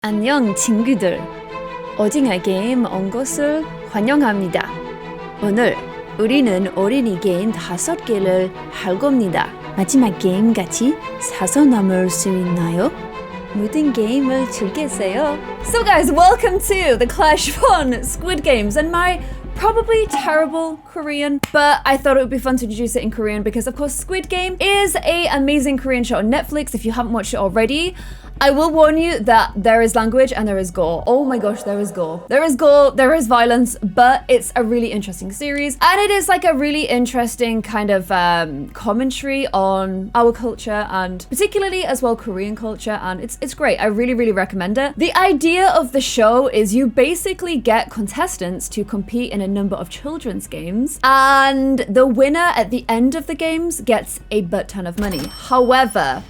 안녕 친구들. 오징어 게임 온 것을 환영합니다. 오늘 우리는 어린이 게임 5개를 할 겁니다. 마지막 게임 같이 살아남을 수 있나요? 모든 게임을 즐기세요. So guys, welcome to the Clare Siobhan Squid Games and my probably terrible Korean, but I thought it would be fun to introduce it in Korean because of course Squid Game is an amazing Korean show on Netflix. If you haven't watched it already, I will warn you that there is language and there is gore. Oh my gosh, there is gore. There is gore, there is violence, but it's a really interesting series. And it is like a really interesting kind of commentary on our culture and particularly as well Korean culture. And it's great. I really, really recommend it. The idea of the show is you basically get contestants to compete in a number of children's games. And the winner at the end of the games gets a butt ton of money. However,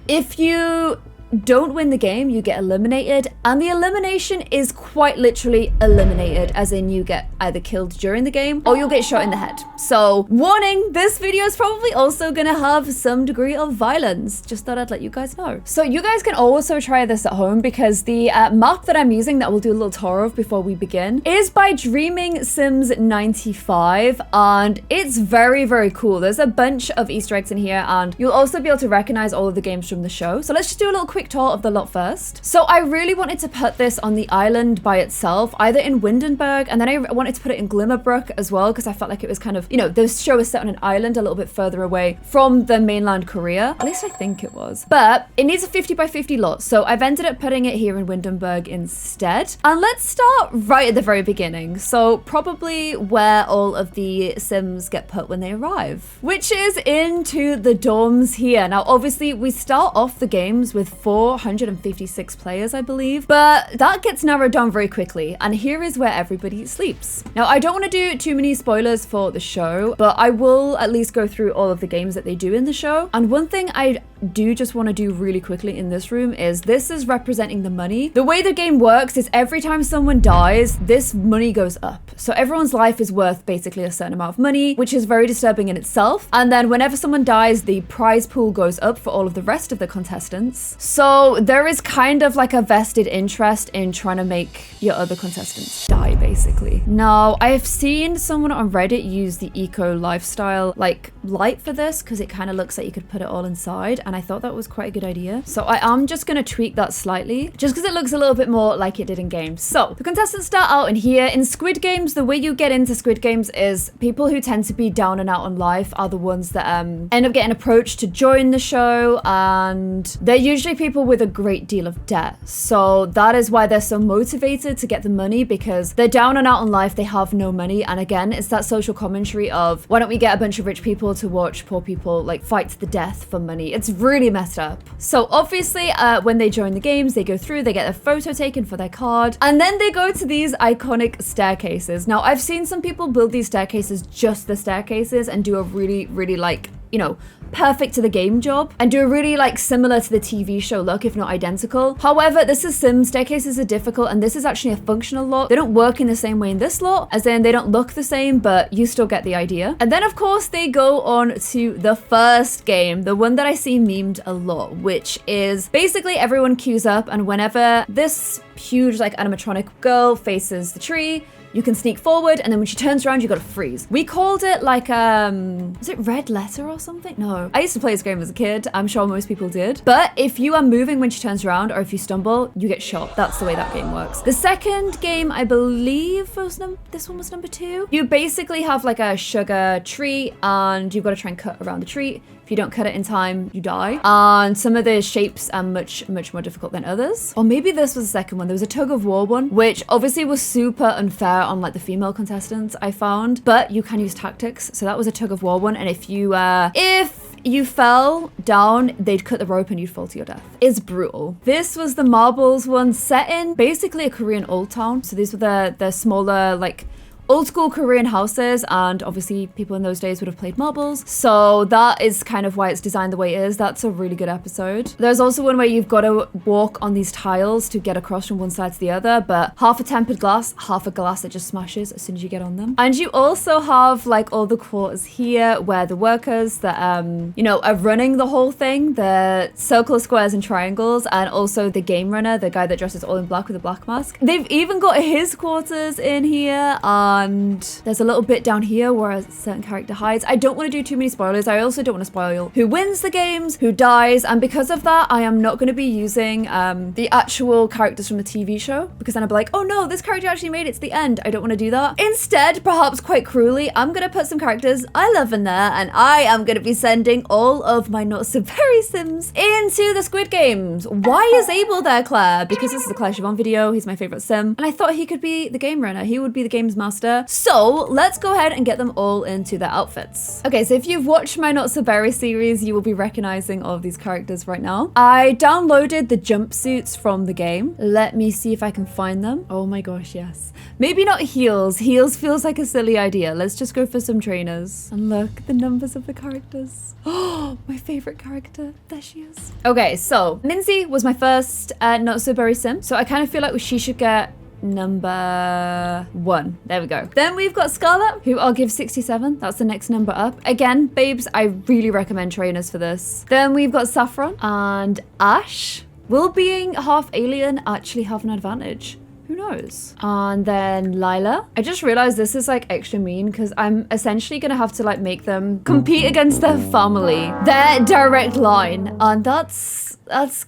if you don't win the game, you get eliminated, and the elimination is quite literally eliminated, as in you get either killed during the game or you'll get shot in the head. So warning, this video is probably also gonna have some degree of violence. Just thought I'd let you guys know. So you guys can also try this at home because the map that I'm using that we'll do a little tour of before we begin is by Dreaming Sims 95, and it's very, very cool. There's a bunch of Easter eggs in here, and you'll also be able to recognize all of the games from the show. So let's just do a little quick tour of the lot first. So I really wanted to put this on the island by itself, either in Windenburg, and then I wanted to put it in Glimmerbrook as well, because I felt like it was kind of, you know, the show is set on an island a little bit further away from the mainland Korea. At least I think it was. But it needs a 50 by 50 lot, so I've ended up putting it here in Windenburg instead. And let's start right at the very beginning. So probably where all of the Sims get put when they arrive, which is into the dorms here. Now, obviously, we start off the games with 456 players, I believe, but that gets narrowed down very quickly, and here is where everybody sleeps. Now, I don't want to do too many spoilers for the show, but I will at least go through all of the games that they do in the show. And one thing I do just want to do really quickly in this room is this is representing the money. The way the game works is every time someone dies, this money goes up. So everyone's life is worth basically a certain amount of money, which is very disturbing in itself. And then whenever someone dies, the prize pool goes up for all of the rest of the contestants. So there is kind of like a vested interest in trying to make your other contestants die, basically. Now, I've seen someone on Reddit use the eco lifestyle like light for this because it kind of looks like you could put it all inside, and I thought that was quite a good idea. So I am just going to tweak that slightly just because it looks a little bit more like it did in games. So the contestants start out in here. In Squid Games, the way you get into Squid Games is people who tend to be down and out on life are the ones that end up getting approached to join the show, and they're usually people with a great deal of debt. So that is why they're so motivated to get the money, because they're down and out on life, they have no money. And again, it's that social commentary of why don't we get a bunch of rich people to watch poor people like fight to the death for money. It's really messed up. So obviously when they join the games, they go through, they get a photo taken for their card, and then they go to these iconic staircases. Now, I've seen some people build these staircases, just the staircases, and do a really, really like, you know, perfect to the game job, and do a really like similar to the TV show look, if not identical. However, this is Sims. Staircases are difficult, and this is actually a functional lot. They don't work in the same way in this lot, as in they don't look the same, but you still get the idea. And then of course they go on to the first game, the one that I see memed a lot, which is basically everyone queues up, and whenever this huge like animatronic girl faces the tree, you can sneak forward, and then when she turns around, you gotta freeze. We called it like, is it Red Letter or something? No. I used to play this game as a kid. I'm sure most people did. But if you are moving when she turns around, or if you stumble, you get shot. That's the way that game works. The second game, I believe, was this one was number 2. You basically have like a sugar tree, and you've got to try and cut around the tree. If you don't cut it in time, you die. And some of the shapes are much, much more difficult than others. Or maybe this was the second one. There was a tug of war one, which obviously was super unfair on like the female contestants, I found, but you can use tactics. So that was a tug of war one. And if you fell down, they'd cut the rope and you'd fall to your death. It's brutal. This was the marbles one, set in basically a Korean old town. So these were the smaller, like, old school Korean houses, and obviously people in those days would have played marbles. So that is kind of why it's designed the way it is. That's a really good episode. There's also one where you've got to walk on these tiles to get across from one side to the other, but half a tempered glass, half a glass that just smashes as soon as you get on them. And you also have like all the quarters here where the workers that, you know, are running the whole thing, the circles, squares, and triangles, and also the game runner, the guy that dresses all in black with a black mask. They've even got his quarters in here, and there's a little bit down here where a certain character hides. I don't want to do too many spoilers. I also don't want to spoil who wins the games, who dies, and because of that, I am not going to be using the actual characters from the TV show, because then I'll be like, oh no, this character actually made it to the end. I don't want to do that. Instead, perhaps quite cruelly, I'm going to put some characters I love in there, and I am going to be sending all of my not so very Sims into the Squid Games. Why is Abel there, Claire? Because this is a Clare Siobhan video. He's my favorite Sim, and I thought he could be the game runner. He would be the games master. So let's go ahead and get them all into their outfits. Okay, so if you've watched my Not So Berry series, you will be recognizing all of these characters right now. I downloaded the jumpsuits from the game. Let me see if I can find them. Oh my gosh, yes. Maybe not heels. Heels feels like a silly idea. Let's just go for some trainers. And look, the numbers of the characters. Oh, my favorite character. There she is. Okay, so Minzy was my first Not So Berry Sim. So I kind of feel like she should get number 1. There we go. Then we've got Scarlett, who I'll give 67. That's the next number up. Again, babes, I really recommend trainers for this. Then we've got Saffron and Ash. Will being half alien actually have an advantage? Who knows? And then Lila. I just realized this is like extra mean because I'm essentially gonna have to like make them compete against their family, their direct line. And that's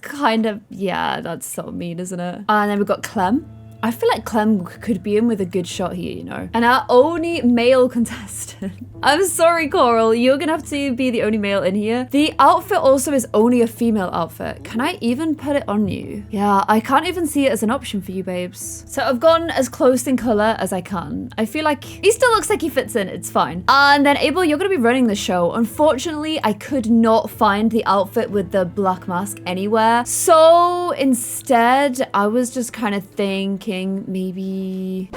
kind of, yeah, that's so mean, isn't it? And then we've got Clem. I feel like Clem could be in with a good shot here, you know? And our only male contestant. I'm sorry, Coral, you're gonna have to be the only male in here. The outfit also is only a female outfit. Can I even put it on you? Yeah, I can't even see it as an option for you, babes. So I've gone as close in color as I can. I feel like he still looks like he fits in, it's fine. And then Abel, you're gonna be running the show. Unfortunately, I could not find the outfit with the black mask anywhere. So instead, I was just kind of thinking maybe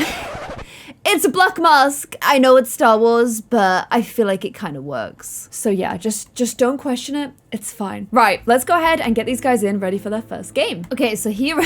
it's a black mask. I know it's Star Wars, but I feel like it kind of works. So yeah, just don't question it. It's fine. Right, let's go ahead and get these guys in ready for their first game. Okay, so here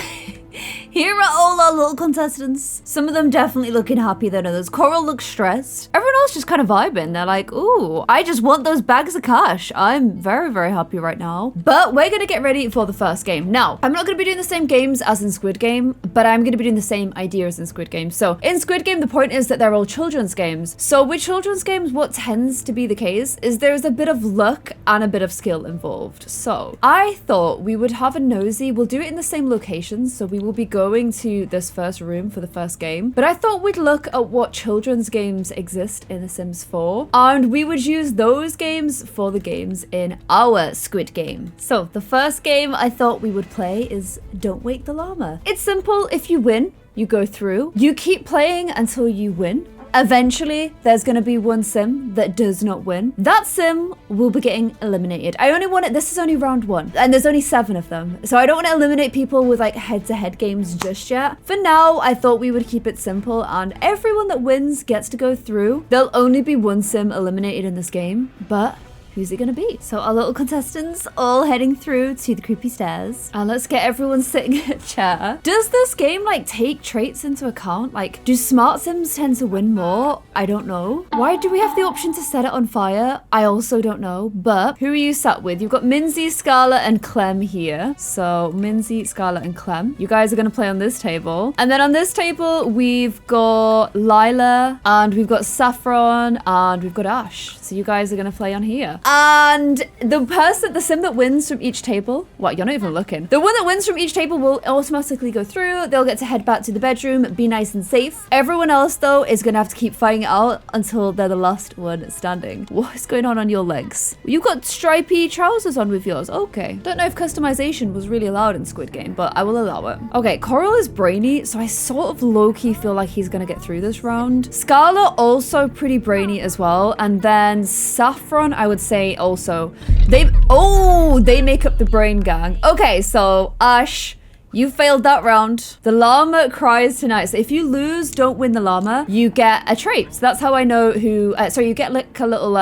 here are all our little contestants. Some of them definitely looking happier than others. Coral looks stressed. Everyone else just kind of vibing. They're like, ooh, I just want those bags of cash. I'm very, very happy right now. But we're gonna get ready for the first game. Now, I'm not gonna be doing the same games as in Squid Game, but I'm gonna be doing the same ideas in Squid Game. So in Squid Game, the point is that they're all children's games. So with children's games, what tends to be the case is there's a bit of luck and a bit of skill involved. So I thought we would have a nosy. We'll do it in the same locations. So we will be going to this first room for the first game. But I thought we'd look at what children's games exist in The Sims 4. And we would use those games for the games in our Squid Game. So the first game I thought we would play is Don't Wake the Llama. It's simple. If you win, you go through. You keep playing until you win. Eventually, there's going to be one sim that does not win. That sim will be getting eliminated. I only want it, this is only round 1, and there's only 7 of them. So I don't want to eliminate people with like head-to-head games just yet. For now, I thought we would keep it simple, and everyone that wins gets to go through. There'll only be one sim eliminated in this game, but who's it gonna be? So our little contestants all heading through to the creepy stairs. And let's get everyone sitting in a chair. Does this game like take traits into account? Like, do smart sims tend to win more? I don't know. Why do we have the option to set it on fire? I also don't know. But who are you sat with? You've got Minzy, Scarlett, and Clem here. So Minzy, Scarlett, and Clem. You guys are gonna play on this table. And then on this table, we've got Lila, and we've got Saffron, and we've got Ash. So you guys are gonna play on here. And the sim that wins from each table, what, you're not even looking. The one that wins from each table will automatically go through. They'll get to head back to the bedroom, be nice and safe. Everyone else though is gonna have to keep fighting it out until they're the last one standing. What's going on your legs? You've got stripy trousers on with yours. Okay. Don't know if customization was really allowed in Squid Game, but I will allow it. Okay, Coral is brainy, so I sort of low-key feel like he's gonna get through this round. Scarlett also pretty brainy as well. And then Saffron, I would say also. They make up the brain gang. Okay, so Ash, You failed that round. The llama cries tonight. So if you lose, don't win the llama, you get a trait. So that's how I know who, sorry, you get like a little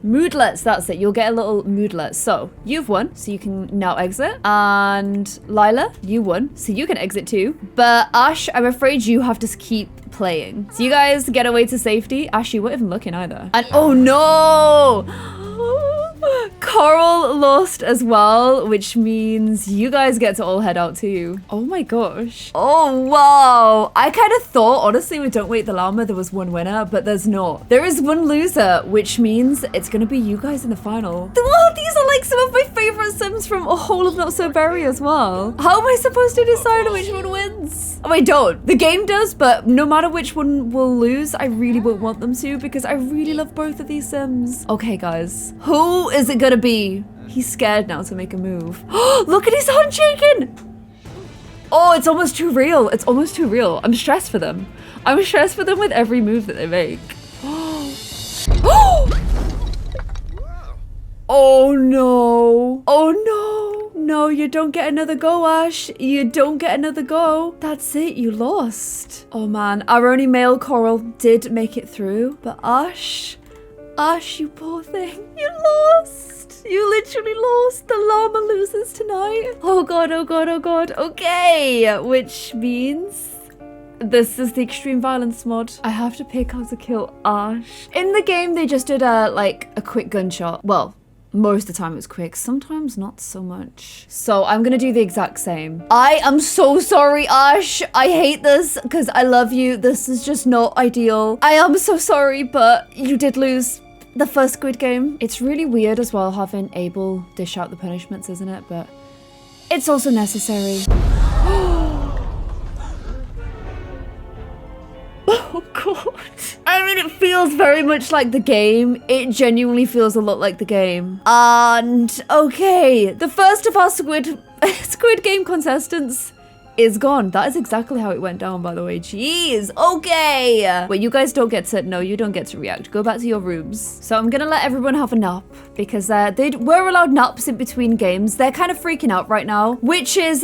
moodlets. That's it. You'll get a little moodlet. So you've won, so you can now exit. And Lila, you won, so you can exit too. But Ash, I'm afraid you have to keep playing. So you guys get away to safety. Ash, you weren't even looking either. And oh no! Coral lost as well, which means you guys get to all head out too. Oh my gosh. Oh wow. I kind of thought, honestly, with Don't Wait the Llama, there was one winner, but there's not. There is one loser, which means it's gonna be you guys in the final. Whoa, these are like some of my favorite Sims from A Whole of Not So Berry as well. How am I supposed to decide which one wins? Oh, I don't. The game does, but no matter which one will lose, I really won't want them to because I really love both of these Sims. Okay, guys. Who is it gonna be? He's scared now to make a move. Look at his hand shaking! Oh, it's almost too real. It's almost too real. I'm stressed for them. I'm stressed for them with every move that they make. Oh no. Oh no. No, you don't get another go, Ash. You don't get another go. That's it, you lost. Oh man, our only male Coral did make it through, but Ash, you poor thing, you lost. You literally lost. The llama loses tonight. Oh god, oh god, oh god. Okay, which means this is the extreme violence mod. I have to pick how to kill Ash. In the game, they just did like a quick gunshot. Well, most of the time it was quick, sometimes not so much. So I'm gonna do the exact same. I am so sorry, Ash. I hate this because I love you. This is just not ideal. I am so sorry, but you did lose the first Squid Game. It's really weird as well having Abel dish out the punishments, isn't it? But it's also necessary. Oh god. I mean, it feels very much like the game. It genuinely feels a lot like the game. And okay, the first of our Squid Game contestants is gone. That is exactly how it went down, by the way. Jeez. Okay. Wait, you guys don't get to, no, you don't get to react. Go back to your rooms. So I'm gonna let everyone have a nap because they were allowed naps in between games. They're kind of freaking out right now, which is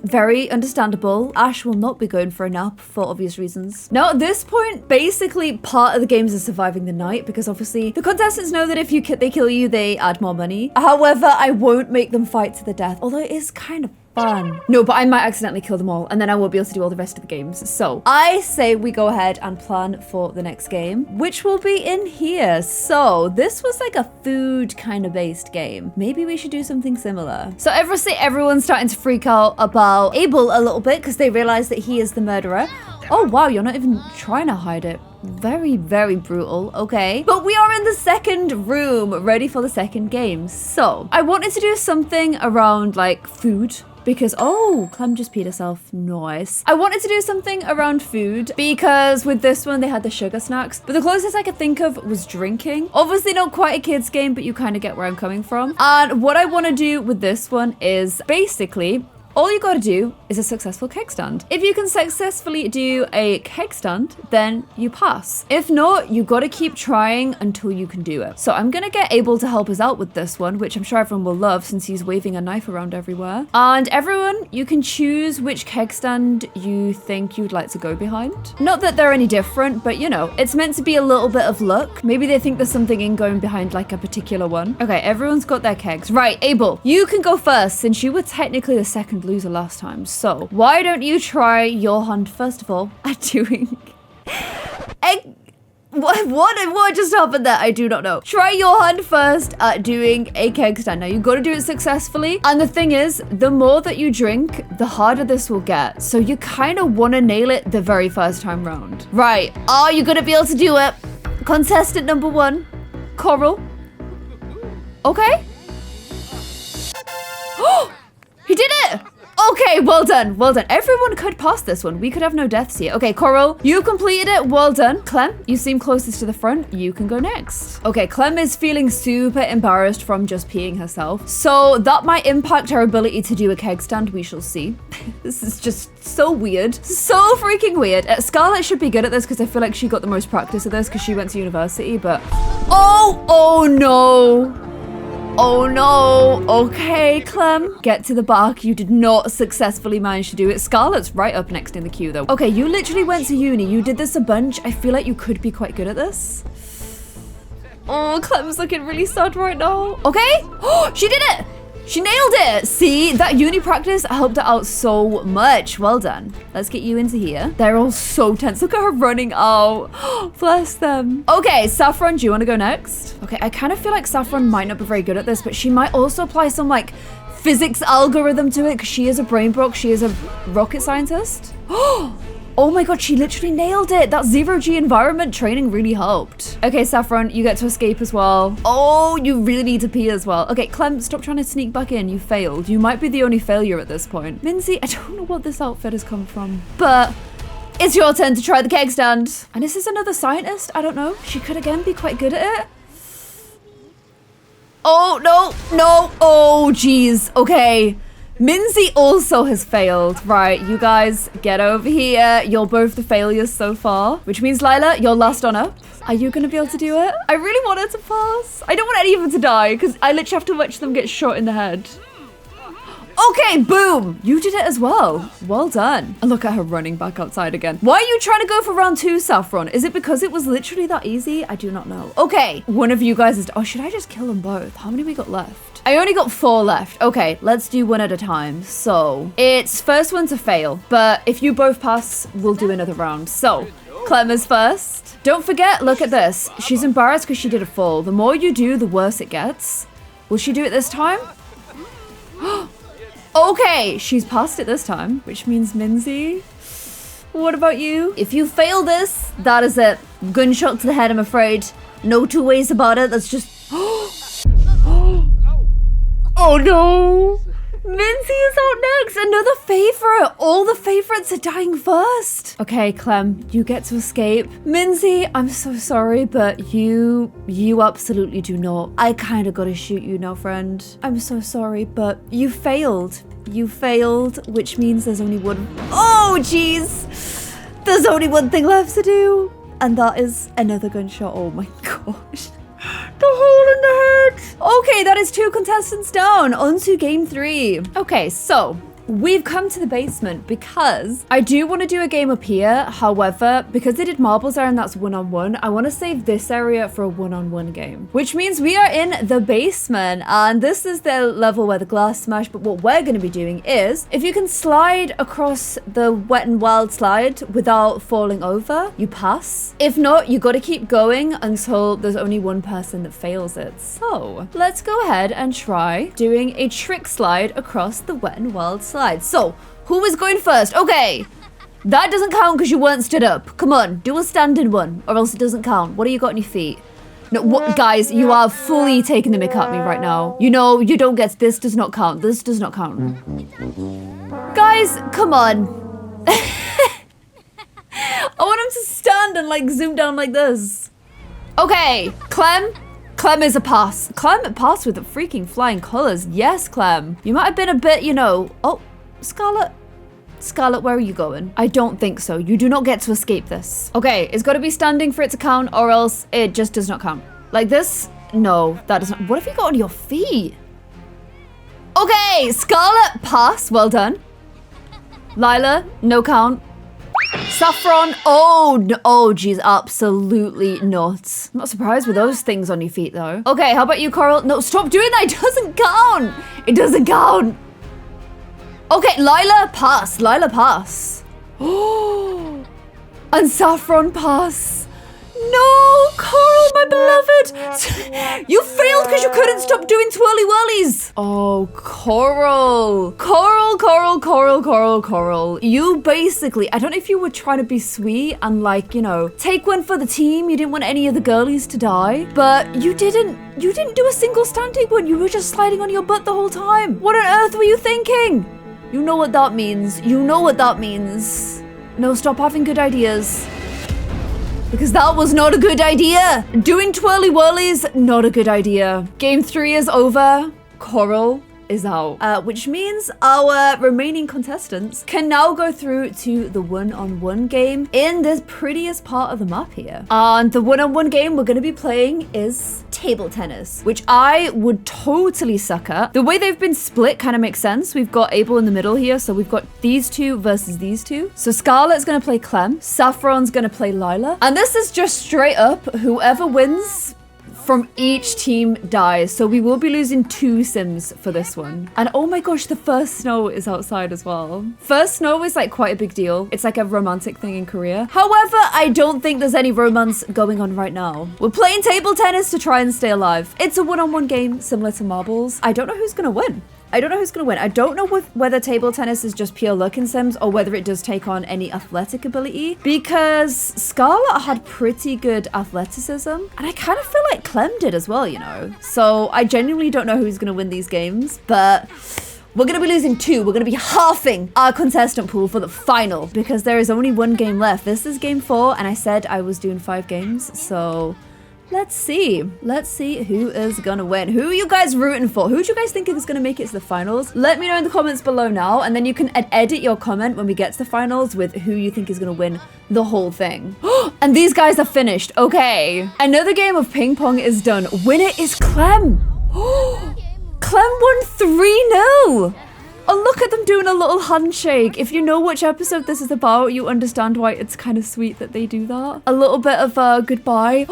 very understandable. Ash will not be going for a nap for obvious reasons. Now at this point, basically part of the games is surviving the night because obviously the contestants know that if they kill you, they add more money. However, I won't make them fight to the death, although it is kind of fun. No, but I might accidentally kill them all and then I won't be able to do all the rest of the games. So I say we go ahead and plan for the next game, which will be in here. So this was like a food kind of based game. Maybe we should do something similar. So everyone's starting to freak out about Abel a little bit because they realize that he is the murderer. Oh wow, you're not even trying to hide it. Very, very brutal. Okay. But we are in the second room, ready for the second game. So I wanted to do something around like food. Because, oh, Clem just peed herself. Nice. I wanted to do something around food because with this one, they had the sugar snacks. But the closest I could think of was drinking. Obviously not quite a kid's game, but you kind of get where I'm coming from. And what I want to do with this one is basically, all you gotta do is a successful keg stand. If you can successfully do a keg stand, then you pass. If not, you gotta keep trying until you can do it. So I'm gonna get Abel to help us out with this one, which I'm sure everyone will love since he's waving a knife around everywhere. And everyone, you can choose which keg stand you think you'd like to go behind. Not that they're any different, but you know, it's meant to be a little bit of luck. Maybe they think there's something in going behind like a particular one. Okay, everyone's got their kegs. Right, Abel, you can go first since you were technically the second loser last time. So why don't you try your hand first of all at doing what just happened there? I do not know. Try your hand first at doing a keg stand. Now you got to do it successfully, and the thing is, the more that you drink, the harder this will get. So you kind of want to nail it the very first time round. Right, are you gonna be able to do it? Contestant number 1, Coral. Okay. Oh, he did it. Okay, well done, well done. Everyone could pass this one. We could have no deaths here. Okay, Coral, you completed it. Well done. Clem, you seem closest to the front. You can go next. Okay, Clem is feeling super embarrassed from just peeing herself. So that might impact her ability to do a keg stand. We shall see. This is just so weird. So freaking weird. Scarlett should be good at this because I feel like she got the most practice of this because she went to university, but... Oh no. Oh no. Okay, Clem. Get to the back. You did not successfully manage to do it. Scarlett's right up next in the queue though. Okay, you literally went to uni. You did this a bunch. I feel like you could be quite good at this. Oh, Clem's looking really sad right now. Okay. Oh, she did it. She nailed it! See, that uni practice helped her out so much. Well done. Let's get you into here. They're all so tense. Look at her running out. Bless them. Okay, Saffron, do you want to go next? Okay, I kind of feel like Saffron might not be very good at this, but she might also apply some like physics algorithm to it because she is a brain broke. She is a rocket scientist. Oh my god, she literally nailed it. That zero-G environment training really helped. Okay, Saffron, you get to escape as well. Oh, you really need to pee as well. Okay, Clem, stop trying to sneak back in. You failed. You might be the only failure at this point. Minzy, I don't know what this outfit has come from, but it's your turn to try the keg stand. And this is another scientist. I don't know. She could again be quite good at it. Oh, no, no. Oh, geez. Okay. Minzy also has failed. Right, you guys get over here. You're both the failures so far, which means Lila, you're last on up. Are you gonna be able to do it? I really want her to pass. I don't want any of them to die because I literally have to watch them get shot in the head. Okay, boom. You did it as well. Well done. And look at her running back outside again. Why are you trying to go for round 2, Saffron? Is it because it was literally that easy? I do not know. Okay, one of you guys is... Oh, should I just kill them both? How many we got left? I only got 4 left. Okay, let's do one at a time. So, it's first one to fail. But if you both pass, we'll do another round. So, Clem is first. Don't forget, look at this. She's embarrassed because she did a fall. The more you do, the worse it gets. Will she do it this time? Okay, she's passed it this time, which means Minzy. What about you? If you fail this, that is it. Gunshot to the head, I'm afraid. No two ways about it. That's just... Oh no! Minzy is out next! Another favorite! All the favorites are dying first! Okay, Clem, you get to escape. Minzy, I'm so sorry, but you absolutely do not. I kinda gotta shoot you now, friend. I'm so sorry, but you failed. You failed, which means there's only one... Oh, jeez! There's only one thing left to do, and that is another gunshot. Oh my gosh. The hole in the head. Okay, that is 2 contestants down. On to game 3. Okay, so we've come to the basement because I do want to do a game up here. However, because they did marbles there and that's 1-on-1, I want to save this area for a 1-on-1 game, which means we are in the basement and this is the level where the glass smashed. But what we're going to be doing is if you can slide across the wet and wild slide without falling over, you pass. If not, you got to keep going until there's only one person that fails it. So let's go ahead and try doing a trick slide across the wet and wild slide. So, who is going first? Okay, that doesn't count because you weren't stood up. Come on, do a standing one, or else it doesn't count. What do you got on your feet? No, what, guys, you are fully taking the mick at me right now. You know, you don't get this. Does not count. This does not count. Guys, come on. I want him to stand and like zoom down like this. Okay, Clem is a pass. Clem passed with the freaking flying colors. Yes, Clem. You might have been a bit, you know... Oh, Scarlett. Scarlett, where are you going? I don't think so. You do not get to escape this. Okay, it's got to be standing for it to count or else it just does not count. Like this? No, that doesn't... What have you got on your feet? Okay, Scarlett, pass. Well done. Lila, no count. Saffron, oh, no, oh, geez, absolutely not. I'm not surprised with those things on your feet, though. Okay, how about you, Coral? No, stop doing that. It doesn't count. It doesn't count. Okay, Lila, pass. Lila, pass. Oh, and Saffron, pass. No, Coral, my beloved. You failed because you couldn't stop doing twirly whirlies. Oh, Coral. Coral. You basically, I don't know if you were trying to be sweet and like, you know, take one for the team. You didn't want any of the girlies to die, but you didn't do a single standing one. You were just sliding on your butt the whole time. What on earth were you thinking? You know what that means. You know what that means. No, stop having good ideas. Because that was not a good idea. Doing twirly whirlies, not a good idea. Game 3 is over. Coral is out, which means our remaining contestants can now go through to the one-on-one game in the prettiest part of the map here. And the one-on-one game we're going to be playing is table tennis, which I would totally suck at. The way they've been split kind of makes sense. We've got Abel in the middle here, so we've got these two versus these two. So Scarlett's going to play Clem, Saffron's going to play Lila, and this is just straight up whoever wins from each team dies. So we will be losing 2 sims for this one. And oh my gosh, the first snow is outside as well. First snow is like quite a big deal. It's like a romantic thing in Korea. However, I don't think there's any romance going on right now. We're playing table tennis to try and stay alive. It's a one-on-one game similar to marbles. I don't know who's gonna win. I don't know whether table tennis is just pure luck in Sims or whether it does take on any athletic ability, because Scarlett had pretty good athleticism and I kind of feel like Clem did as well, you know? So I genuinely don't know who's gonna win these games, but we're gonna be losing 2. We're gonna be halving our contestant pool for the final because there is only 1 game left. This is game 4 and I said I was doing 5 games, so let's see. Let's see who is gonna win. Who are you guys rooting for? Who do you guys think is gonna make it to the finals? Let me know in the comments below now, and then you can edit your comment when we get to the finals with who you think is gonna win the whole thing. And these guys are finished. Okay. Another game of ping pong is done. Winner is Clem. Clem won 3-0. Oh, look at them doing a little handshake. If you know which episode this is about, you understand why it's kind of sweet that they do that. A little bit of a goodbye.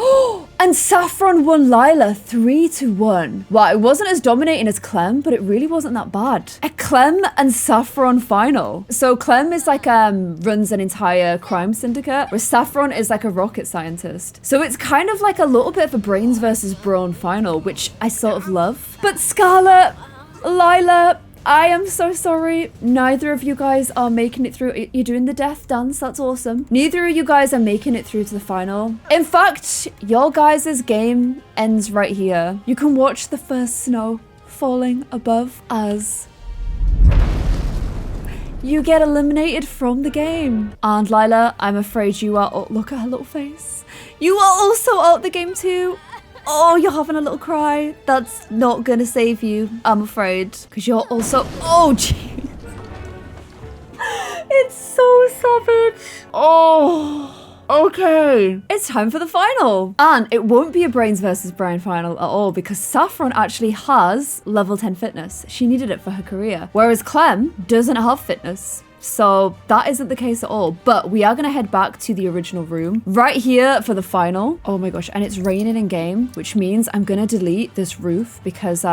And Saffron won Lila 3-1. Wow, it wasn't as dominating as Clem, but it really wasn't that bad. A Clem and Saffron final. So Clem is like, runs an entire crime syndicate, where Saffron is like a rocket scientist. So it's kind of like a little bit of a brains versus brawn final, which I sort of love. But Scarlett, Lila, I am so sorry. Neither of you guys are making it through. You're doing the death dance. That's awesome. Neither of you guys are making it through to the final. In fact, your guys' game ends right here. You can watch the first snow falling above us. You get eliminated from the game. And Lila, I'm afraid you are... Oh, look at her little face. You are also out the game too. Oh, you're having a little cry. That's not gonna save you, I'm afraid. Because you're also... Oh, jeez. It's so savage. Oh, okay. It's time for the final. And it won't be a brains versus brain final at all because Saffron actually has level 10 fitness. She needed it for her career. Whereas Clem doesn't have fitness. So that isn't the case at all, but we are going to head back to the original room right here for the final. Oh my gosh. And it's raining in game, which means I'm going to delete this roof because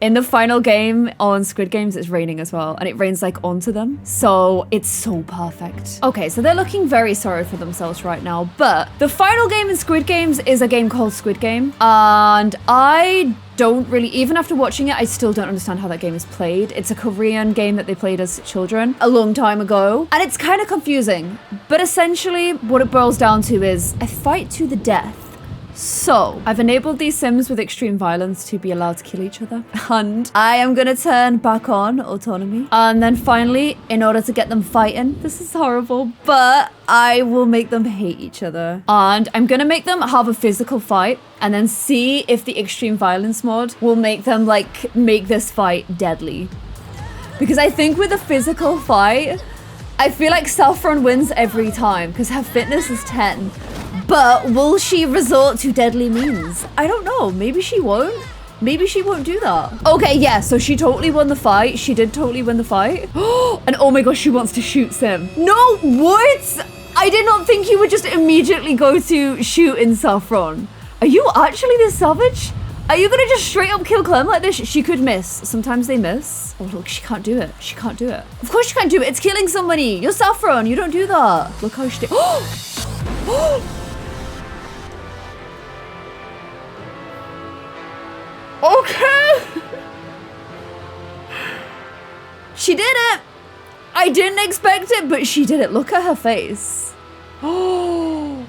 in the final game on Squid Games, it's raining as well. And it rains like onto them. So it's so perfect. Okay. So they're looking very sorry for themselves right now, but the final game in Squid Games is a game called Squid Game. And I don't really, even after watching it, I still don't understand how that game is played. It's a Korean game that they played as children a long time ago. And it's kind of confusing. But essentially, what it boils down to is a fight to the death. So, I've enabled these Sims with extreme violence to be allowed to kill each other. And I am going to turn back on autonomy. And then finally, in order to get them fighting, this is horrible, but I will make them hate each other. And I'm going to make them have a physical fight and then see if the extreme violence mod will make them like make this fight deadly. Because I think with a physical fight, I feel like Saffron wins every time because her fitness is 10. But will she resort to deadly means? I don't know. Maybe she won't. Maybe she won't do that. Okay, yeah, so she totally won the fight. She did totally win the fight. And oh my gosh, she wants to shoot Sim. No, what? I did not think you would just immediately go to shooting Saffron. Are you actually this savage? Are you gonna just straight up kill Clem like this? She could miss. Sometimes they miss. Oh, look, she can't do it. She can't do it. Of course she can't do it. It's killing somebody. You're Saffron. You don't do that. Look how she did. Oh! Okay. She did it. I didn't expect it, but she did it. Look at her face. Oh.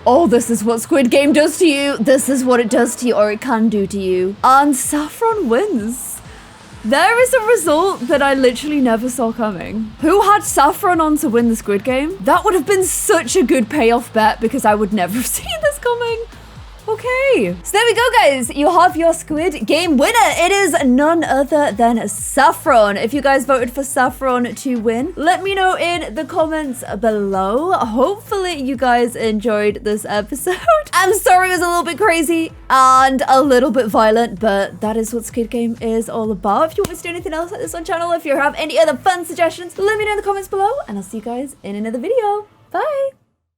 Oh, this is what Squid Game does to you. This is what it does to you, or it can do to you. And Saffron wins. There is a result that I literally never saw coming. Who had Saffron on to win the Squid Game? That would have been such a good payoff bet because I would never have seen this coming. Okay, so there we go, guys. You have your Squid Game winner. It is none other than Saffron. If you guys voted for Saffron to win, let me know in the comments below. Hopefully you guys enjoyed this episode. I'm sorry it was a little bit crazy and a little bit violent, but that is what Squid Game is all about. If you want me to do anything else like this on channel, if you have any other fun suggestions, let me know in the comments below, and I'll see you guys in another video. Bye.